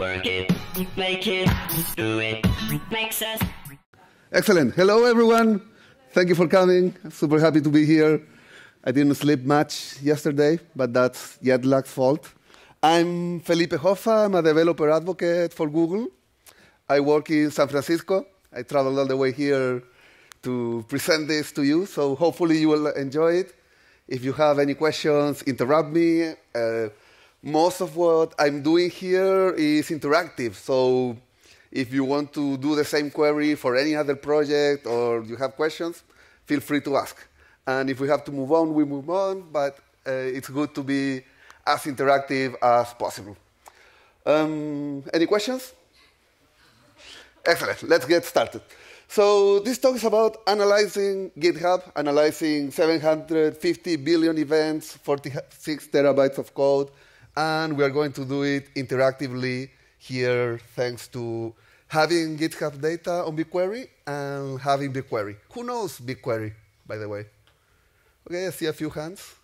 Work it, make it, do it, make sense. Excellent. Hello, everyone. Thank you for coming. I'm super happy to be here. I didn't sleep much yesterday, but that's jet lag's fault. I'm Felipe Hoffa. I'm a developer advocate for Google. I work in San Francisco. I traveled all the way here to present this to you, so hopefully you will enjoy it. If you have any questions, interrupt me. Most of what I'm doing here is interactive, so if you want to do the same query for any other project or you have questions, feel free to ask. And if we have to move on, we move on, but it's good to be as interactive as possible. Any questions? Excellent. Let's get started. So this talk is about analyzing GitHub, analyzing 750 billion events, 46 terabytes of code, and we are going to do it interactively here thanks to having GitHub data on BigQuery and having BigQuery. Who knows BigQuery, by the way? Okay, I see a few hands.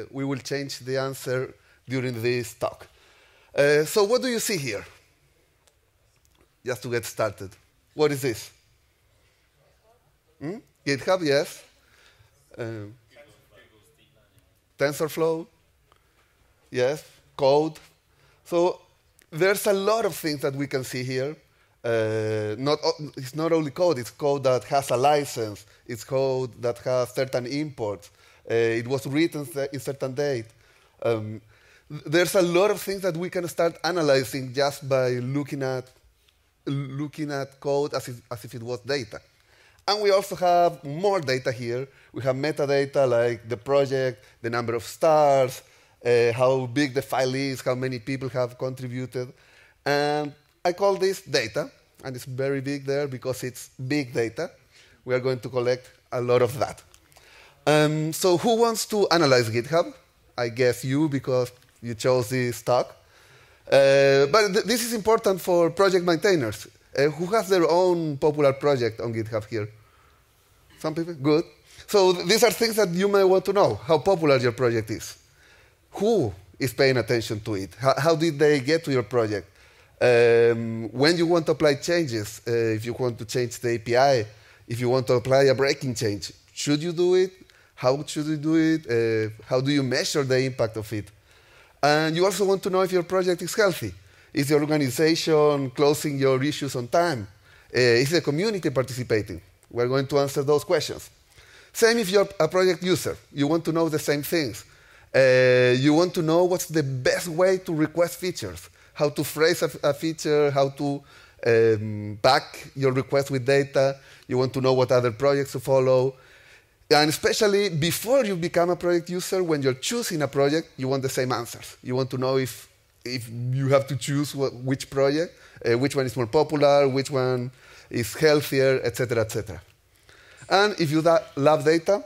We will change the answer during this talk. So what do you see here? Just to get started. What is this? GitHub, yes. TensorFlow, yes. Code. So there's a lot of things that we can see here. It's not only code, it's code that has a license. It's code that has certain imports. It was written in certain date. There's a lot of things that we can start analyzing just by looking at code as if it was data. And we also have more data here. We have metadata like the project, the number of stars, how big the file is, how many people have contributed. And I call this data, and it's very big there because it's big data. We are going to collect a lot of that. So who wants to analyze GitHub? I guess you, because you chose this talk. But this is important for project maintainers. Who has their own popular project on GitHub here? Some people? Good. So these are things that you may want to know, how popular your project is. Who is paying attention to it? How did they get to your project? When you want to apply changes, if you want to change the API, if you want to apply a breaking change, should you do it? How should you do it? How do you measure the impact of it? And you also want to know if your project is healthy. Is your organization closing your issues on time? Is the community participating? We're going to answer those questions. Same if you're a project user. You want to know the same things. You want to know what's the best way to request features, how to phrase a feature, how to back your request with data. You want to know what other projects to follow. And especially before you become a project user, when you're choosing a project, you want the same answers. You want to know if you have to choose which project, which one is more popular, which one is healthier, et cetera, et cetera. And if you love data,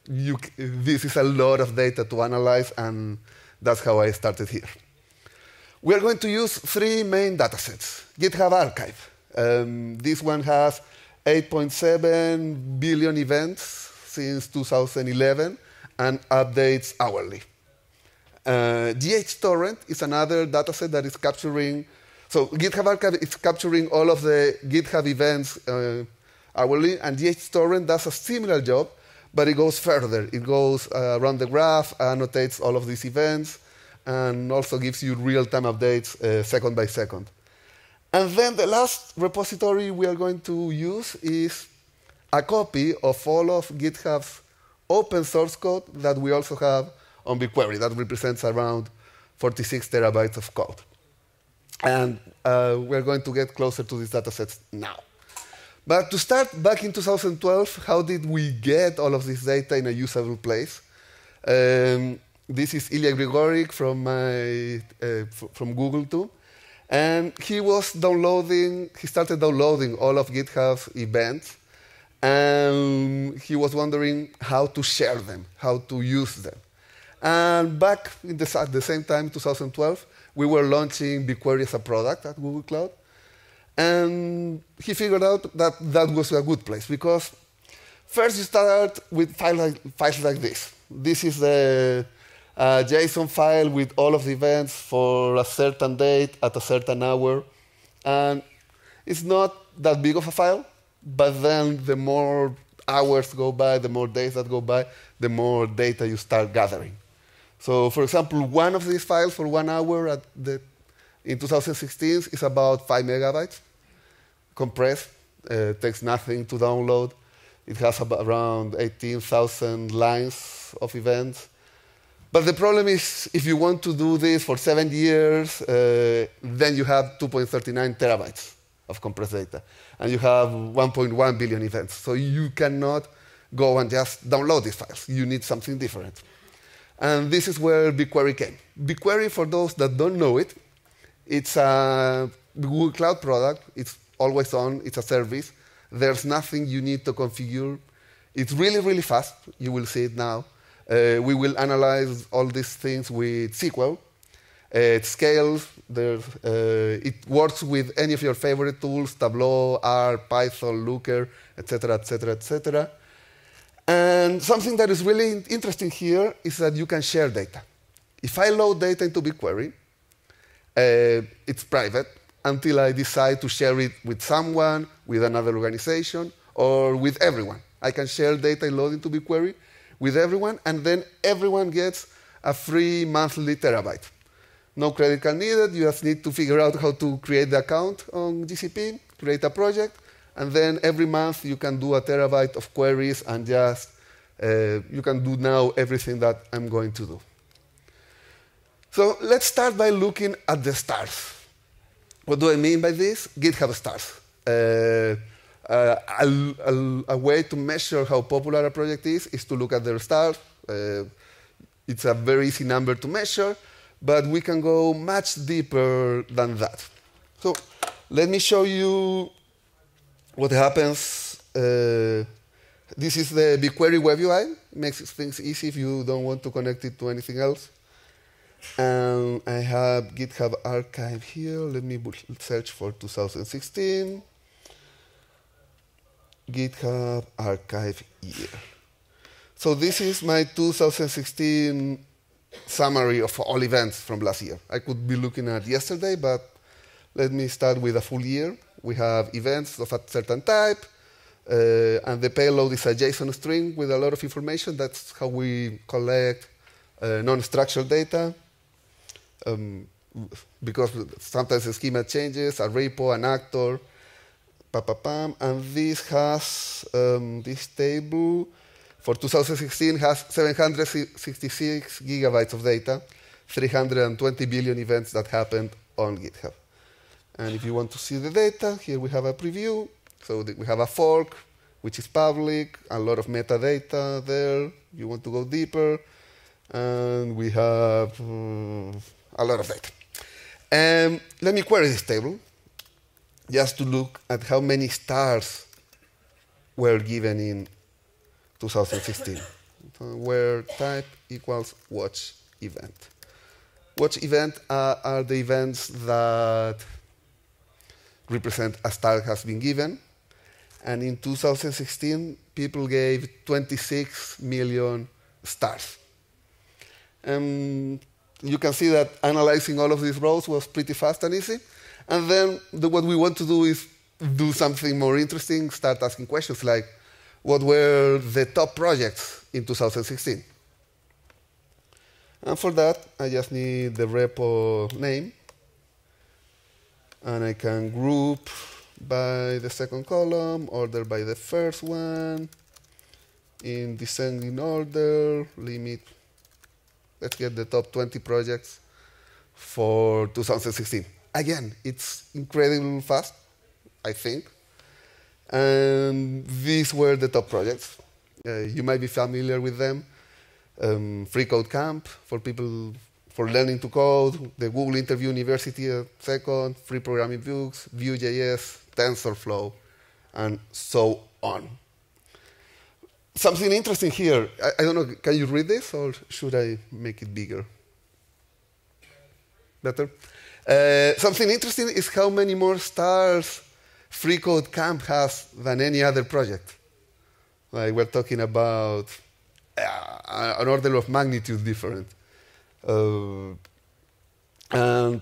this is a lot of data to analyze, and that's how I started here. We are going to use three main datasets. GitHub Archive. This one has 8.7 billion events since 2011 and updates hourly. GHTorrent is another dataset that is capturing, so GitHub Archive is capturing all of the GitHub events hourly, and GHTorrent does a similar job, but it goes further. It goes around the graph, annotates all of these events, and also gives you real-time updates second by second. And then the last repository we are going to use is a copy of all of GitHub's open source code that we also have on BigQuery. That represents around 46 terabytes of code. And we're going to get closer to these datasets now. But to start, back in 2012, how did we get all of this data in a usable place? This is Ilya Grigorik from Google too. And he started downloading all of GitHub's events. And he was wondering how to share them, how to use them. And back at the same time, 2012, we were launching BigQuery as a product at Google Cloud. And he figured out that that was a good place, because first you start with files like this. This is a JSON file with all of the events for a certain date at a certain hour. And it's not that big of a file, but then the more hours go by, the more days that go by, the more data you start gathering. So for example, one of these files for 1 hour in 2016 is about 5 megabytes, compressed. Takes nothing to download. It has around 18,000 lines of events. But the problem is, if you want to do this for 7 years, then you have 2.39 terabytes of compressed data. And you have 1.1 billion events. So you cannot go and just download these files. You need something different. And this is where BigQuery came. BigQuery, for those that don't know it, it's a Google Cloud product. It's always on. It's a service. There's nothing you need to configure. It's really, really fast. You will see it now. We will analyze all these things with SQL. It scales. It works with any of your favorite tools, Tableau, R, Python, Looker, etc., etc., etc. And something that is really interesting here is that you can share data. If I load data into BigQuery, it's private until I decide to share it with someone, with another organization, or with everyone. I can share data load into BigQuery with everyone, and then everyone gets a free monthly terabyte. No credit card needed. You just need to figure out how to create the account on GCP, create a project, and then every month you can do a terabyte of queries and just, you can do now everything that I'm going to do. So let's start by looking at the stars. What do I mean by this? GitHub Stars. A way to measure how popular a project is to look at their stars. It's a very easy number to measure, but we can go much deeper than that. So let me show you what happens. This is the BigQuery web UI. It makes things easy if you don't want to connect it to anything else. And I have GitHub archive here. Let me search for 2016. GitHub archive year. So this is my 2016 summary of all events from last year. I could be looking at yesterday, but let me start with a full year. We have events of a certain type, and the payload is a JSON string with a lot of information. That's how we collect non-structured data. Because sometimes the schema changes, a repo, an actor, and this has, this table for 2016 has 766 gigabytes of data, 320 billion events that happened on GitHub. And if you want to see the data, here we have a preview. So we have a fork, which is public, a lot of metadata there. You want to go deeper, and we have a lot of data. Let me query this table just to look at how many stars were given in 2016, where type equals watch event. Watch event are the events that represent a star has been given. And in 2016, people gave 26 million stars. You can see that analyzing all of these rows was pretty fast and easy. And then what we want to do is do something more interesting, start asking questions like, what were the top projects in 2016? And for that, I just need the repo name. And I can group by the second column, order by the first one, in descending order, limit. Let's get the top 20 projects for 2016. Again, it's incredibly fast, I think. And these were the top projects. You might be familiar with them. Free Code Camp for people for learning to code, the Google Interview University at second, free programming books, Vue.js, TensorFlow, and so on. Something interesting here. I don't know, can you read this, or should I make it bigger? Better? Something interesting is how many more stars Free Code Camp has than any other project. Like, we're talking about an order of magnitude different. And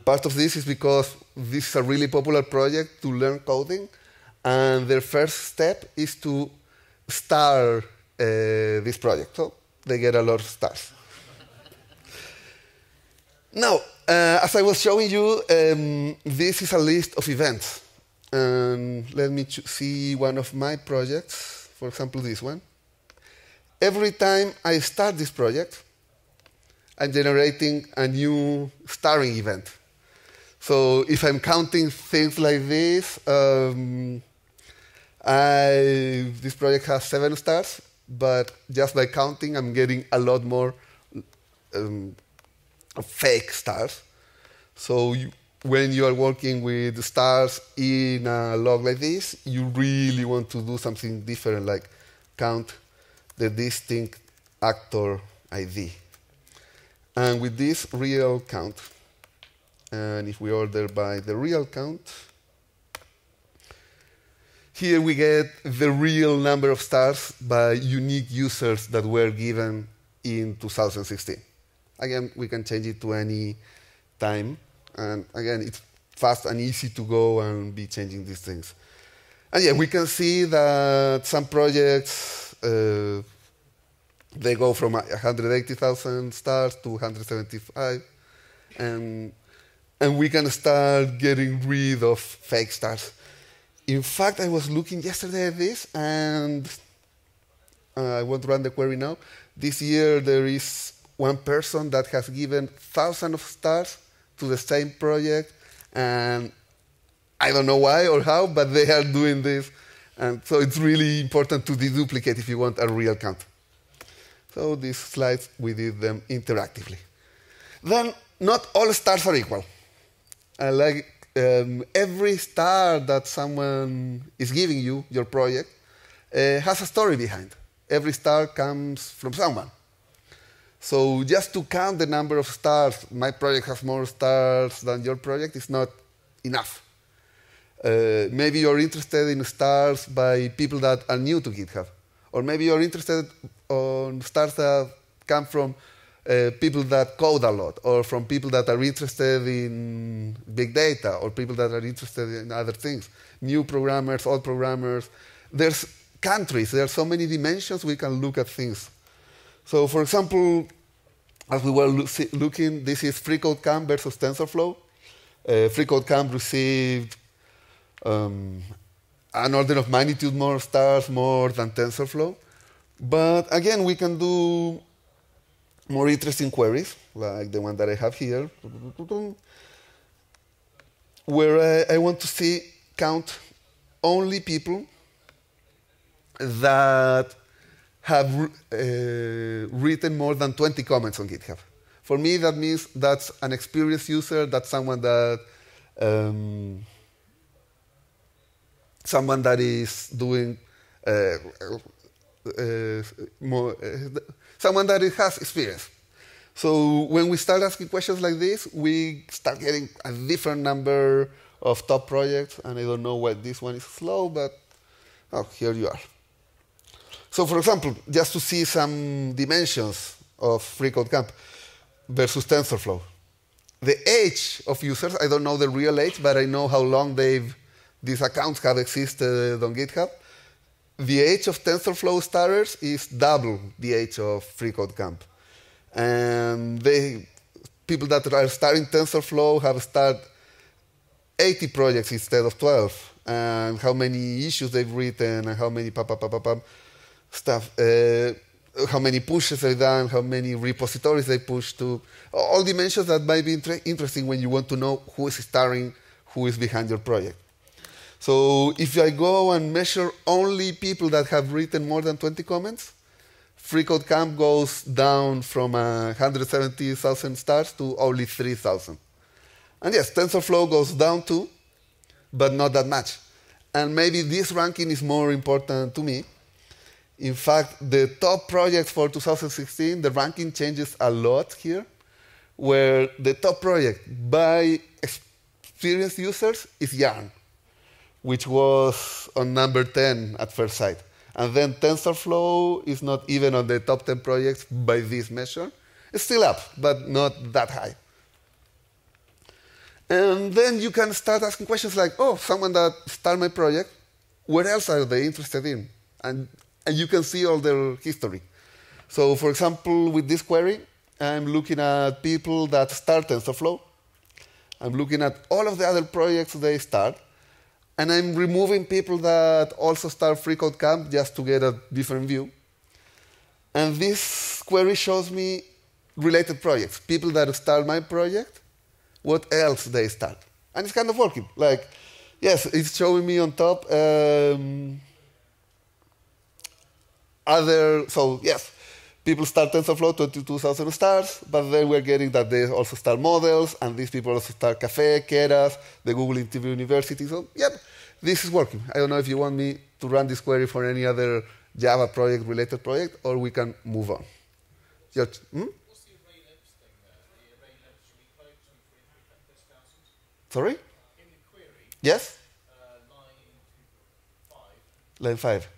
part of this is because this is a really popular project to learn coding, and their first step is to star this project. So they get a lot of stars. Now, as I was showing you, this is a list of events. And let me see one of my projects, for example, this one. Every time I start this project, I'm generating a new starring event. So if I'm counting things like this, this project has 7 stars, but just by counting, I'm getting a lot more fake stars. So when you are working with stars in a log like this, you really want to do something different, like count the distinct actor ID. And with this real count, and if we order by the real count, here we get the real number of stars by unique users that were given in 2016. Again, we can change it to any time. And again, it's fast and easy to go and be changing these things. And yeah, we can see that some projects, they go from 180,000 stars to 175. And we can start getting rid of fake stars. In fact, I was looking yesterday at this, and I won't run the query now. This year, there is one person that has given thousands of stars to the same project, and I don't know why or how, but they are doing this. And so it's really important to deduplicate if you want a real count. So these slides, we did them interactively. Then, not all stars are equal. Every star that someone is giving you, your project, has a story behind. Every star comes from someone. So just to count the number of stars, my project has more stars than your project, is not enough. Maybe you're interested in stars by people that are new to GitHub. Or maybe you're interested in stars that come from people that code a lot, or from people that are interested in big data, or people that are interested in other things. New programmers, old programmers. There's countries, there are so many dimensions we can look at things. So for example, as we were looking, this is FreeCodeCamp versus TensorFlow. FreeCodeCamp received an order of magnitude more stars, more than TensorFlow. But again, we can do more interesting queries, like the one that I have here, where I want to count only people that have written more than 20 comments on GitHub. For me, that means that's an experienced user, that's someone that is doing someone that has experience. So when we start asking questions like this, we start getting a different number of top projects, and I don't know why this one is slow, but here you are. So for example, just to see some dimensions of FreeCodeCamp versus TensorFlow. The age of users, I don't know the real age, but I know how long these accounts have existed on GitHub. The age of TensorFlow starters is double the age of FreeCodeCamp. And people that are starting TensorFlow have started 80 projects instead of 12. And how many issues they've written, and how many stuff, how many pushes they've done, how many repositories they push to. All dimensions that might be interesting when you want to know who is starting, who is behind your project. So if I go and measure only people that have written more than 20 comments, FreeCodeCamp goes down from 170,000 stars to only 3,000. And yes, TensorFlow goes down too, but not that much. And maybe this ranking is more important to me. In fact, the top projects for 2016, the ranking changes a lot here, where the top project by experienced users is Yarn, which was on number 10 at first sight. And then TensorFlow is not even on the top 10 projects by this measure. It's still up, but not that high. And then you can start asking questions like, oh, someone that started my project, what else are they interested in? And you can see all their history. So for example, with this query, I'm looking at people that start TensorFlow. I'm looking at all of the other projects they start. And I'm removing people that also start FreeCodeCamp just to get a different view. And this query shows me related projects, people that start my project, what else they start. And it's kind of working. Like, yes, it's showing me on top so yes, people start TensorFlow 22,000 stars, but then we're getting that they also start models, and these people also start Café, Keras, the Google Interview University. So, yep, this is working. I don't know if you want me to run this query for any other Java project, related project, or we can move on. What's the array length thing there? The array length repo between 3,000? Sorry? In the query? Yes? Line 5.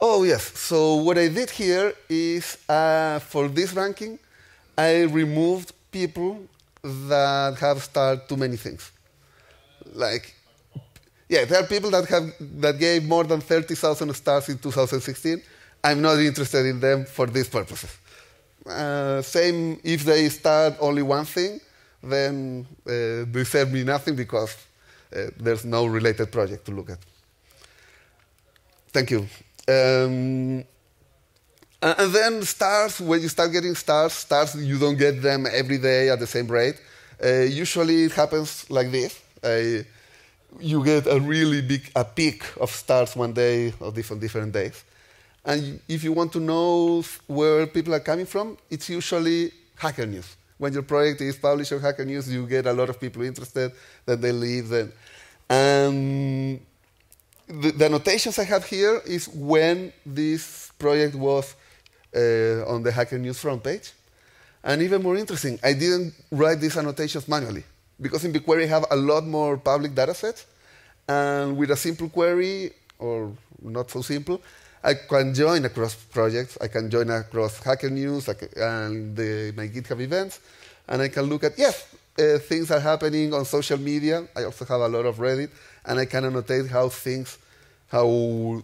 Oh, yes. So what I did here is, for this ranking, I removed people that have started too many things. Like, yeah, there are people that gave more than 30,000 stars in 2016. I'm not interested in them for these purposes. Same if they start only one thing, then they serve me nothing because there's no related project to look at. Thank you. And then stars, when you start getting stars, you don't get them every day at the same rate. Usually it happens like this. You get a really big peak of stars one day or different days. And if you want to know where people are coming from, it's usually Hacker News. When your project is published on Hacker News, you get a lot of people interested, then they leave. The annotations I have here is when this project was on the Hacker News front page. And even more interesting, I didn't write these annotations manually, because in BigQuery I have a lot more public datasets. And with a simple query, or not so simple, I can join across projects. I can join across Hacker News and my GitHub events. And I can look at, yes, things are happening on social media. I also have a lot of Reddit. And I can annotate how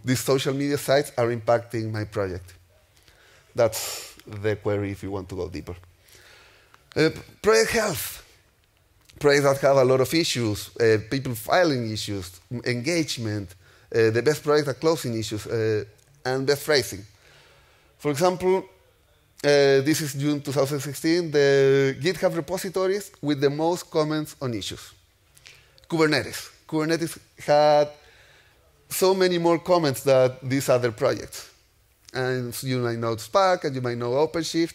these social media sites are impacting my project. That's the query if you want to go deeper. Project health. Projects that have a lot of issues, people filing issues, engagement, the best project at closing issues, and best phrasing. For example, this is June 2016, the GitHub repositories with the most comments on issues. Kubernetes. Kubernetes had so many more comments than these other projects. And you might know Spark, and you might know OpenShift.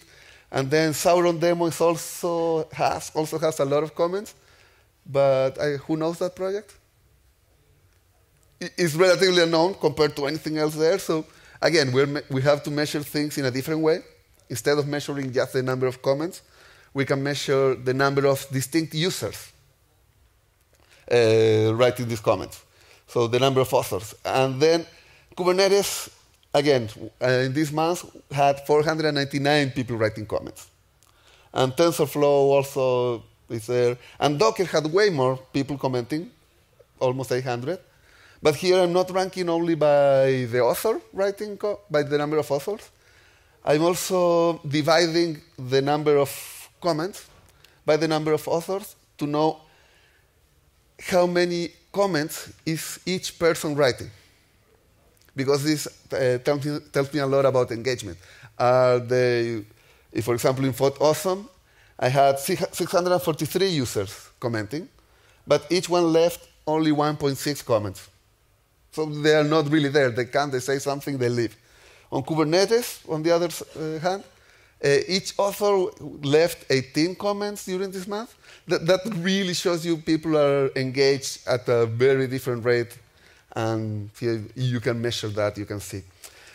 And then Sauron Demos also has a lot of comments. But who knows that project? It's relatively unknown compared to anything else there. So again, we have to measure things in a different way. Instead of measuring just the number of comments, we can measure the number of distinct users writing these comments. So the number of authors. And then Kubernetes, again, in this month, had 499 people writing comments. And TensorFlow also is there. And Docker had way more people commenting, almost 800. But here I'm not ranking only by the author writing, by the number of authors. I'm also dividing the number of comments by the number of authors to know how many comments is each person writing. Because this tells me a lot about engagement. If, for example, in Font Awesome, I had 643 users commenting, but each one left only 1.6 comments. So they are not really there. They come, they say something, they leave. On Kubernetes, on the other hand, each author left 18 comments during this month. That really shows you people are engaged at a very different rate. And here you can measure that, you can see.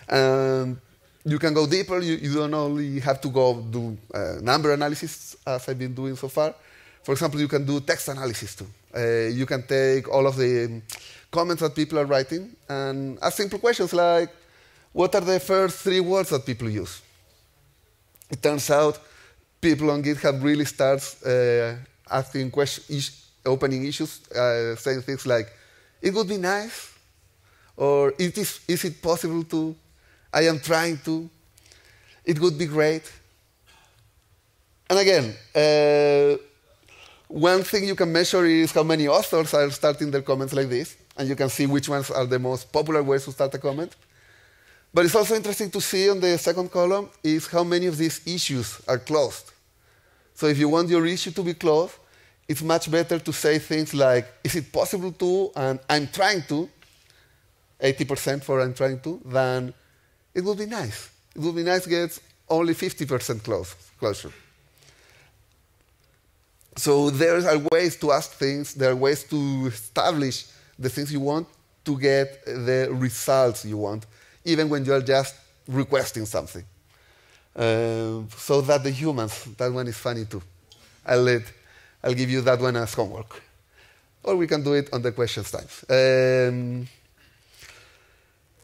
And you can go deeper. You don't only have to go do number analysis, as I've been doing so far. For example, you can do text analysis too. You can take all of the comments that people are writing and ask simple questions like, what are the first 3 words that people use? It turns out people on GitHub really starts asking questions, opening issues, saying things like, it would be nice, or is it possible to, I am trying to, it would be great. And again, one thing you can measure is how many authors are starting their comments like this, and you can see which ones are the most popular ways to start a comment. But it's also interesting to see on the second column is how many of these issues are closed. So if you want your issue to be closed, it's much better to say things like, is it possible to, and I'm trying to, 80% for I'm trying to, than it would be nice. It would be nice gets only 50% closure. So there are ways to ask things, there are ways to establish the things you want to get the results you want, even when you are just requesting something. So that the humans, that one is funny too. I'll give you that one as homework. Or we can do it on the questions times.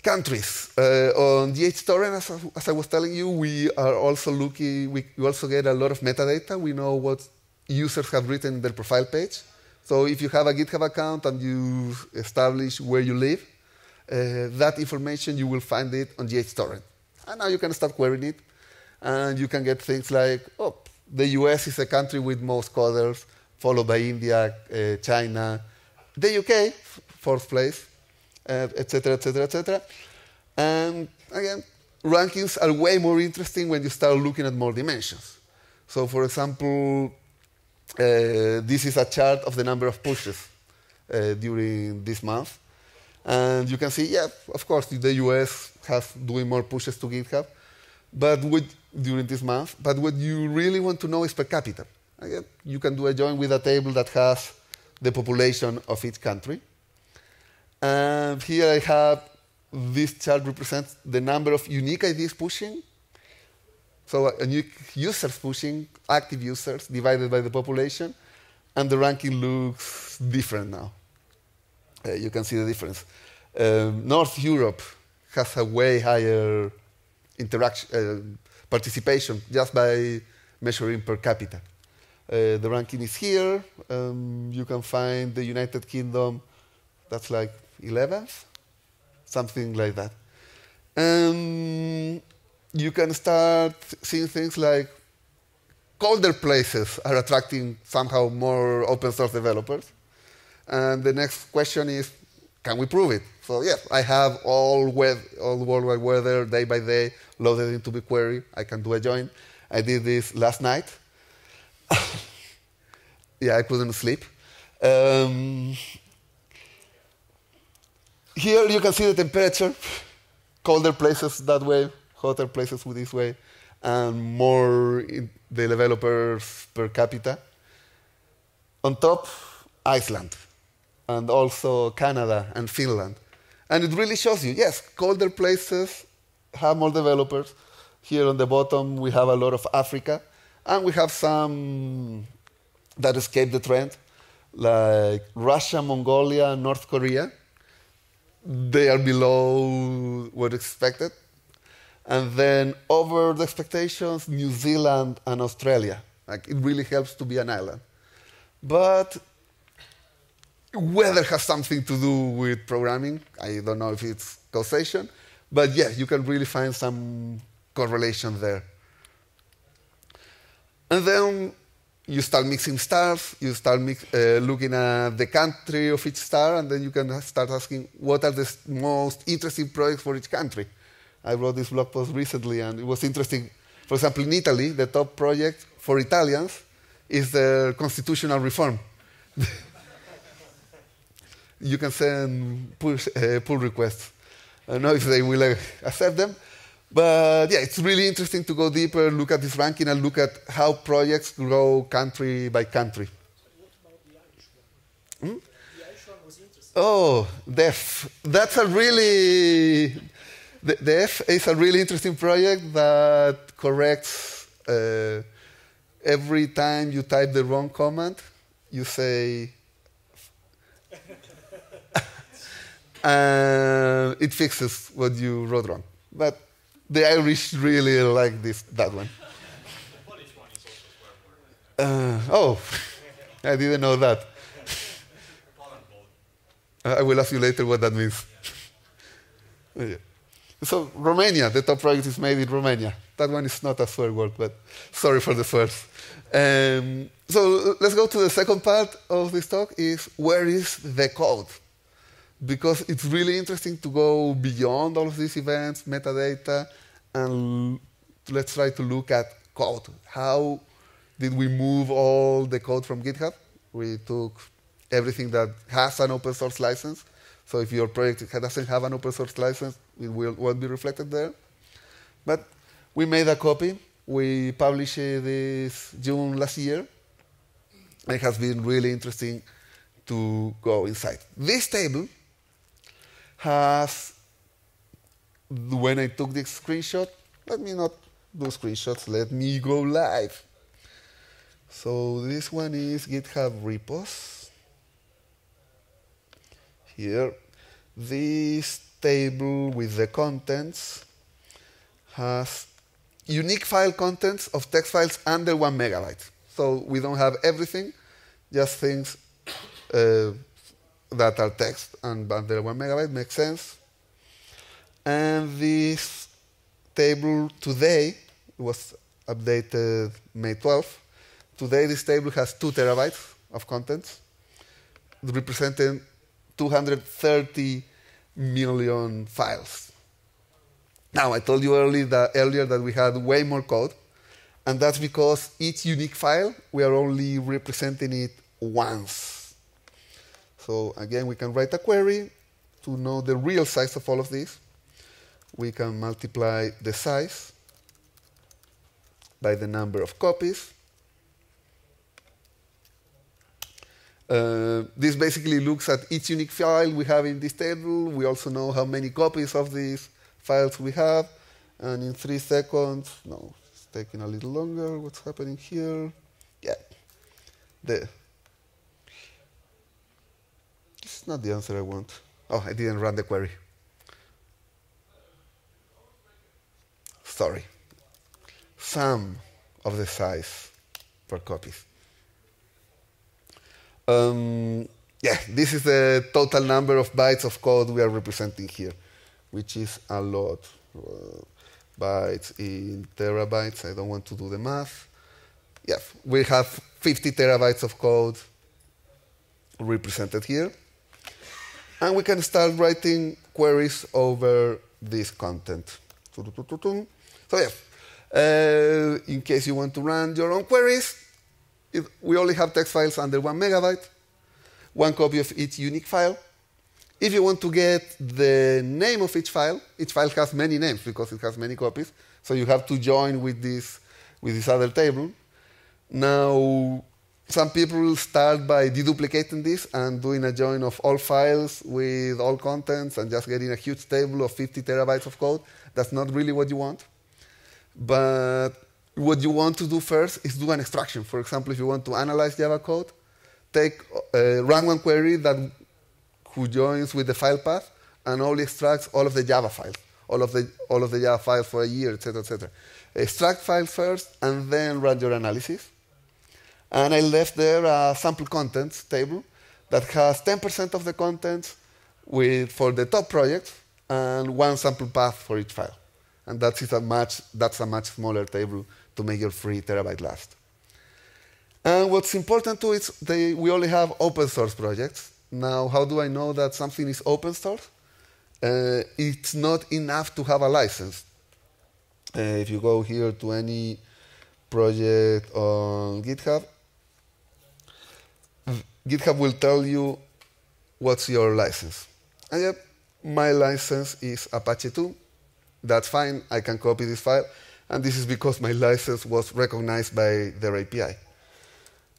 Countries. On GHTorrent, as I was telling you, we are also looking, we also get a lot of metadata. We know what users have written in their profile page. So if you have a GitHub account and you establish where you live, that information, you will find it on GHTorrent. And now you can start querying it. And you can get things like, oh, the US is a country with most coders, followed by India, China, the UK, 4th place, et cetera, et cetera, et cetera. And again, rankings are way more interesting when you start looking at more dimensions. So for example, this is a chart of the number of pushes during this month. And you can see, yeah, of course, the US has doing more pushes to GitHub during this month. But what you really want to know is per capita. Again, you can do a join with a table that has the population of each country. And here I have this chart represents the number of unique IDs pushing. So unique users pushing, active users divided by the population. And the ranking looks different now. You can see the difference. North Europe has a way higher participation just by measuring per capita. The ranking is here. You can find the United Kingdom, that's like 11th, something like that. You can start seeing things like colder places are attracting somehow more open source developers. And the next question is, can we prove it? So yes, I have all worldwide weather day by day loaded into BigQuery. I can do a join. I did this last night. Yeah, I couldn't sleep. Here you can see the temperature. Colder places that way, hotter places with this way, and more in the developers per capita. On top, Iceland, and also Canada and Finland. And it really shows you, yes, colder places have more developers. Here on the bottom, we have a lot of Africa, and we have some that escape the trend, like Russia, Mongolia, North Korea. They are below what expected. And then over the expectations, New Zealand and Australia. Like, it really helps to be an island. But weather has something to do with programming. I don't know if it's causation, but yeah, you can really find some correlation there. And then you start mixing stars, you start looking at the country of each star, and then you can start asking what are the most interesting projects for each country. I wrote this blog post recently, and it was interesting. For example, in Italy, the top project for Italians is the constitutional reform. You can send pull requests. I don't know if they will accept them. But yeah, it's really interesting to go deeper, look at this ranking, and look at how projects grow country by country. What about the Irish one? Hmm? The Irish one was interesting. Oh, DEF. That's a really... The DEF is a really interesting project that corrects every time you type the wrong command, you say... and it fixes what you wrote wrong. but the Irish really like that one. The Polish one is also swear word. Oh, I didn't know that. Poland bold. I will ask you later what that means. Yeah. So Romania, the top project is made in Romania. That one is not a swear word, but sorry for the swears. So let's go to the second part of this talk is where is the code? Because it's really interesting to go beyond all of these events, metadata, and let's try to look at code. How did we move all the code from GitHub? We took everything that has an open source license. So if your project doesn't have an open source license, it won't be reflected there. But we made a copy. We published this June last year. It has been really interesting to go inside. This table has, when I took this screenshot, let me not do screenshots, let me go live. So this one is GitHub repos. Here, this table with the contents has unique file contents of text files under 1 megabyte. So we don't have everything, just things that are text and under 1 megabyte, makes sense. And this table today was updated May 12th. Today this table has 2 terabytes of contents, representing 230 million files. Now, I told you earlier that we had way more code, and that's because each unique file, we are only representing it once. So again, we can write a query to know the real size of all of this. We can multiply the size by the number of copies. This basically looks at each unique file we have in this table. We also know how many copies of these files we have. And in 3 seconds, no, it's taking a little longer. What's happening here? Yeah. This is not the answer I want. Oh, I didn't run the query. Sorry. Sum of the size per copies. Yeah, this is the total number of bytes of code we are representing here, which is a lot. Bytes in terabytes. I don't want to do the math. Yeah, we have 50 terabytes of code represented here. And we can start writing queries over this content. So yeah, in case you want to run your own queries, we only have text files under 1 megabyte, 1 copy of each unique file. If you want to get the name of each file has many names because it has many copies, so you have to join with this other table. Now, some people start by deduplicating this and doing a join of all files with all contents and just getting a huge table of 50 terabytes of code. That's not really what you want. But what you want to do first is do an extraction. For example, if you want to analyze Java code, run one query who joins with the file path and only extracts all of the Java files, all of the Java files for a year, etc., etc. Extract files first and then run your analysis. And I left there a sample contents table that has 10% of the contents for the top project and 1 sample path for each file. And that's a much smaller table to make your 3 terabyte last. And what's important too is we only have open source projects. Now, how do I know that something is open source? It's not enough to have a license. If you go here to any project on GitHub, GitHub will tell you what's your license. And yep, my license is Apache 2. That's fine, I can copy this file. And this is because my license was recognized by their API.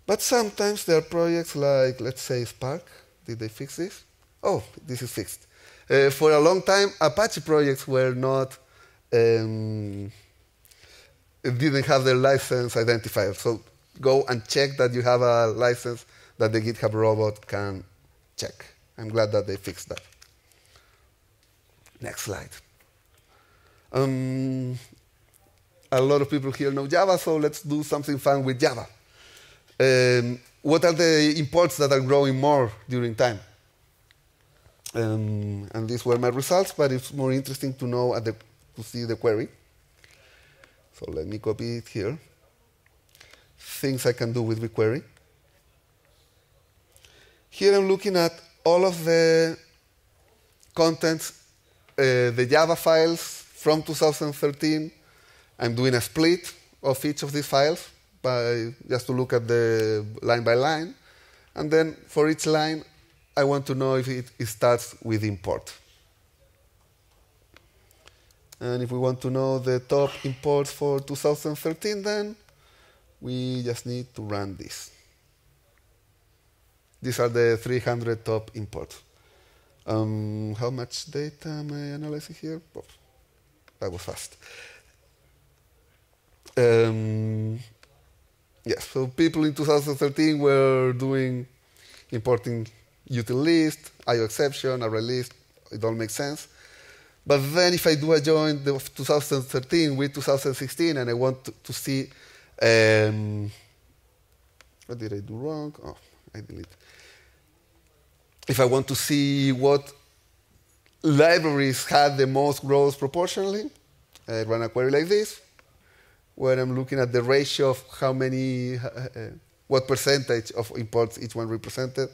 But sometimes there are projects like, let's say, Spark. Did they fix this? Oh, this is fixed. For a long time, Apache projects were not, didn't have their license identifier. So go and check that you have a license that the GitHub robot can check. I'm glad that they fixed that. Next slide. A lot of people here know Java, so let's do something fun with Java. What are the imports that are growing more during time? And these were my results, but it's more interesting to know to see the query. So let me copy it here. Things I can do with the query. Here I'm looking at all of the contents, the Java files from 2013. I'm doing a split of each of these files just to look at the line by line. And then for each line, I want to know if it starts with import. And if we want to know the top imports for 2013, then we just need to run this. These are the 300 top imports. How much data am I analyzing here? Oh, that was fast. Yes, so people in 2013 were importing util list, IO exception, array list. It all makes sense. But then if I do a join of 2013 with 2016 and I want to see, what did I do wrong? Oh, I delete. If I want to see what libraries had the most growth proportionally, I run a query like this, where I'm looking at the ratio of how many, what percentage of imports each one represented.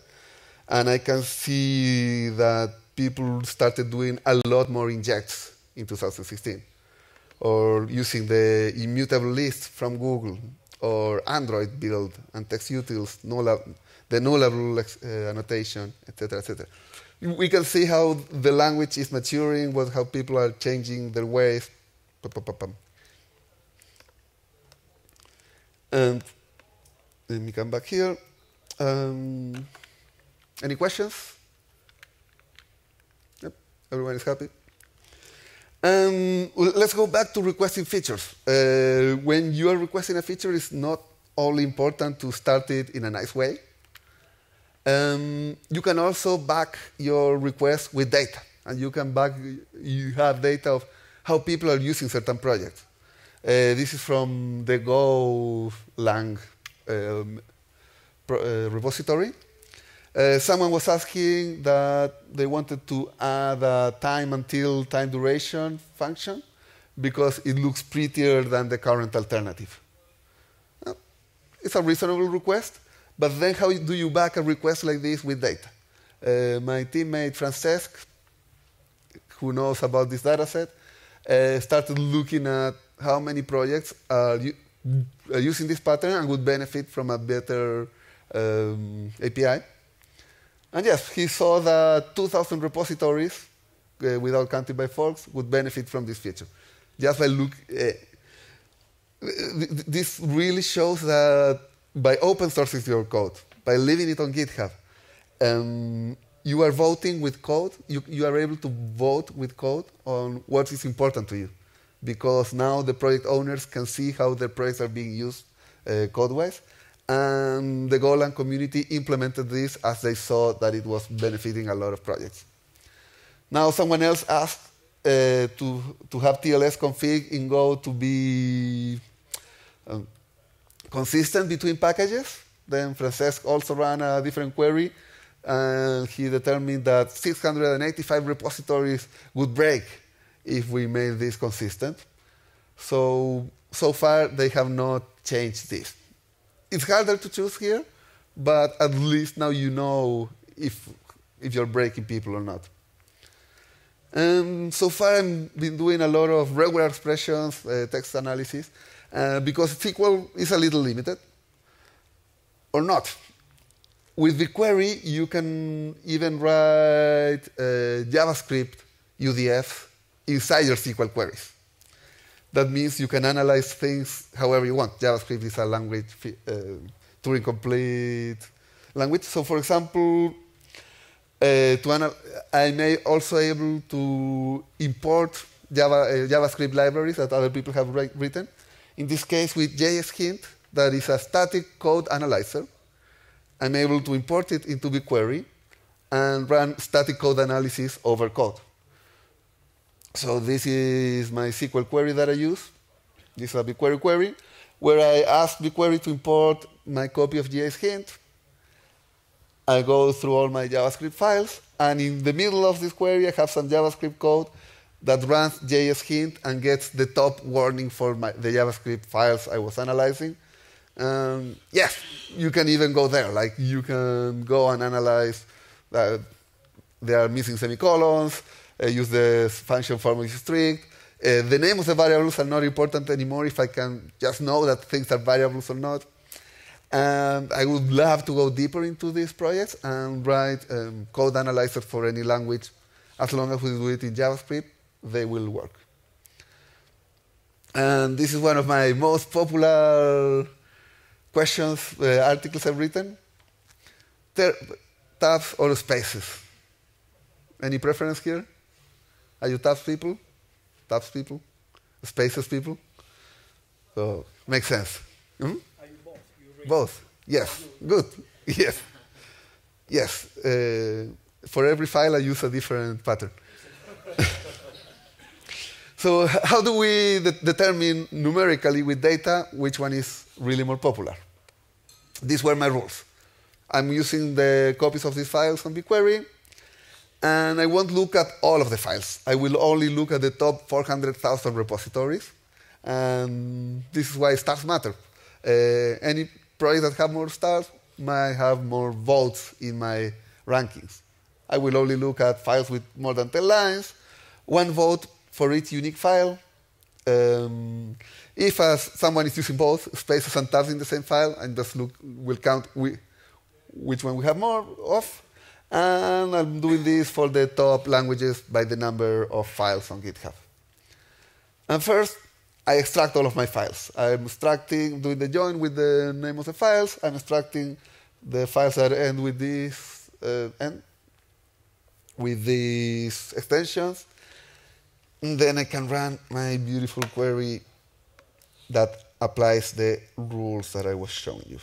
And I can see that people started doing a lot more injects in 2016, or using the immutable list from Google, or Android build and text utils, the nullable annotation, etc., etc. We can see how the language is maturing, how people are changing their ways. And let me come back here. Any questions? Yep, everyone is happy. Let's go back to requesting features. When you are requesting a feature, it's not only important to start it in a nice way. You can also back your request with data. And you have data of how people are using certain projects. This is from the Golang repository. Someone was asking that they wanted to add a time until time duration function because it looks prettier than the current alternative. It's a reasonable request, but then how do you back a request like this with data? My teammate Francesc, who knows about this dataset, started looking at how many projects are using this pattern and would benefit from a better API. And yes, he saw that 2,000 repositories, without counting by forks, would benefit from this feature. Just by this really shows that by open sourcing your code, by leaving it on GitHub, you are voting with code. You are able to vote with code on what is important to you, because now the project owners can see how their projects are being used code-wise. And the Golang community implemented this as they saw that it was benefiting a lot of projects. Now someone else asked to have TLS config in Go to be consistent between packages. Then Francesc also ran a different query, and he determined that 685 repositories would break if we made this consistent. So far, they have not changed this. It's harder to choose here, but at least now you know if you're breaking people or not. And so far, I've been doing a lot of regular expressions, text analysis, because SQL is a little limited, or not. With the query, you can even write JavaScript UDF inside your SQL queries. That means you can analyze things however you want. JavaScript is a language, Turing-complete language. So for example, I may also able to import JavaScript libraries that other people have written. In this case, with JSHint, that is a static code analyzer, I'm able to import it into BigQuery and run static code analysis over code. So this is my SQL query that I use. This is a BigQuery query, where I ask BigQuery to import my copy of JS hint. I go through all my JavaScript files, and in the middle of this query, I have some JavaScript code that runs JS hint and gets the top warning for the JavaScript files I was analyzing. Yes, you can even go there. Like, you can go and analyze that they are missing semicolons, use the function format is strict. The name of the variables are not important anymore if I can just know that things are variables or not. And I would love to go deeper into these projects and write code analyzers for any language. As long as we do it in JavaScript, they will work. And this is one of my most popular questions, articles I've written. Tabs or spaces? Any preference here? Are you tabs people? Tabs people? Spaces people? So, makes sense. Hmm? Are you both? Both. Yes. Good. Yes. Yes. For every file, I use a different pattern. So how do we determine numerically with data which one is really more popular? These were my rules. I'm using the copies of these files on BigQuery, and I won't look at all of the files. I will only look at the top 400,000 repositories, and this is why stars matter. Any projects that have more stars might have more votes in my rankings. I will only look at files with more than 10 lines, 1 vote for each unique file. If someone is using both spaces and tabs in the same file, and just will count which one we have more of. And I'm doing this for the top languages by the number of files on GitHub. And first, I extract all of my files. I'm extracting, doing the join with the name of the files. I'm extracting the files that end with these extensions. And then I can run my beautiful query that applies the rules that I was showing you.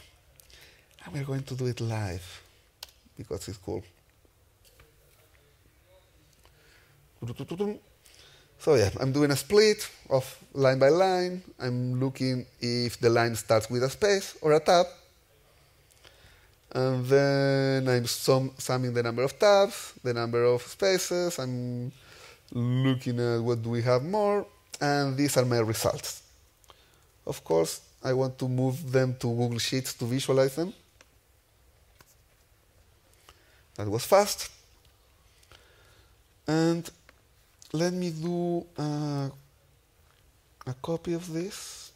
And we're going to do it live because it's cool. So yeah, I'm doing a split of line by line. I'm looking if the line starts with a space or a tab. And then I'm summing the number of tabs, the number of spaces. I'm looking at what do we have more. And these are my results. Of course, I want to move them to Google Sheets to visualize them. That was fast. And let me do a copy of this.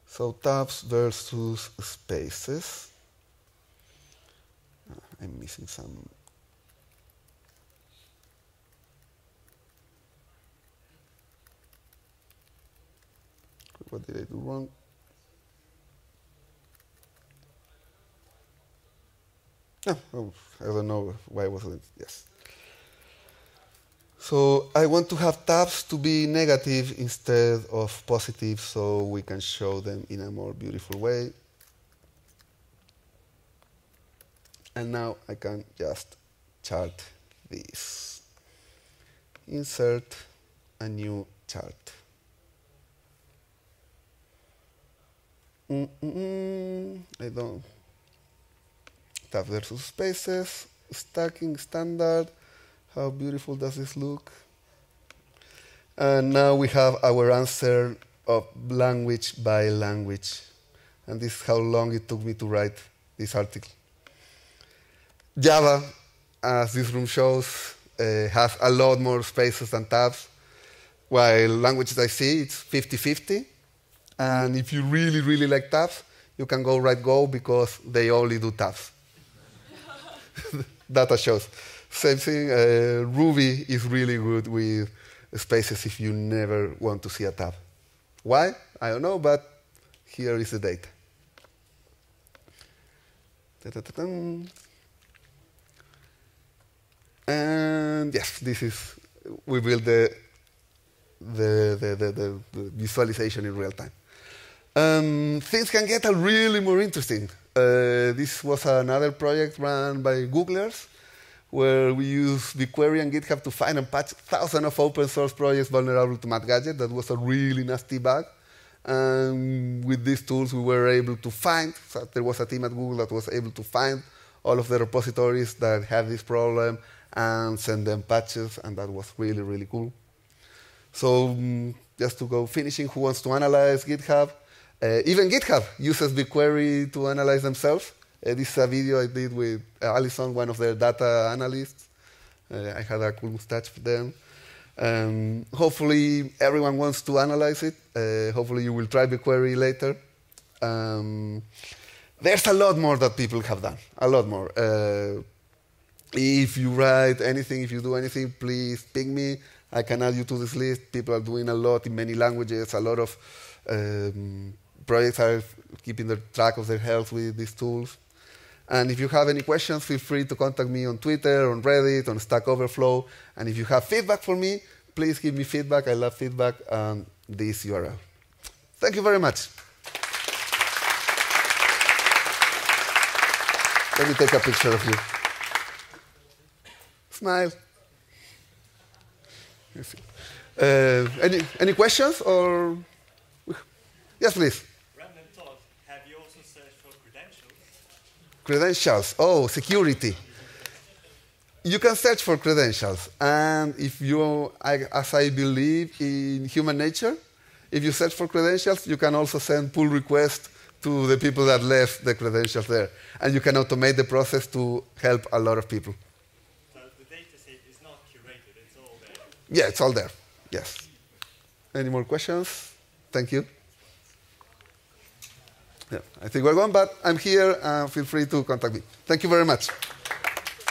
So tabs versus spaces. I'm missing some. What did I do wrong? Oh, I don't know why I wasn't. Yes. So I want to have tabs to be negative instead of positive, so we can show them in a more beautiful way. And now I can just chart this. Insert a new chart. I don't. Tab versus spaces, stacking standard. How beautiful does this look? And now we have our answer of language by language. And this is how long it took me to write this article. Java, as this room shows, has a lot more spaces than tabs, while languages I see, it's 50-50. And if you really, really like tabs, you can go write Go because they only do tabs. Data shows. Same thing, Ruby is really good with spaces if you never want to see a tab. Why? I don't know, but here is the data. And yes, this is, we build the visualization in real time. Things can get really more interesting. This was another project run by Googlers, where we used BigQuery and GitHub to find and patch thousands of open source projects vulnerable to MadGadget. That was a really nasty bug. And with these tools, we were able to find, so there was a team at Google that was able to find all of the repositories that have this problem and send them patches, and that was really, really cool. So just to go finishing, who wants to analyze GitHub? Even GitHub uses BigQuery to analyze themselves. This is a video I did with Alison, one of their data analysts. I had a cool mustache then. Hopefully, everyone wants to analyze it. Hopefully, you will try BigQuery later. There's a lot more that people have done, a lot more. If you write anything, if you do anything, please ping me. I can add you to this list. People are doing a lot in many languages. A lot of projects are keeping the track of their health with these tools. And if you have any questions, feel free to contact me on Twitter, on Reddit, on Stack Overflow. And if you have feedback for me, please give me feedback. I love feedback on this URL. Thank you very much. Let me take a picture of you. Smile. Any questions? Or yes, please. Random thought. Have you also searched for credentials? Credentials. Oh, security. You can search for credentials. And if you, as I believe in human nature, if you search for credentials, you can also send pull requests to the people that left the credentials there. And you can automate the process to help a lot of people. So the dataset is not curated, it's all there? Yeah, it's all there. Yes. Any more questions? Thank you. Yeah, I think we're gone, but I'm here. Feel free to contact me. Thank you very much.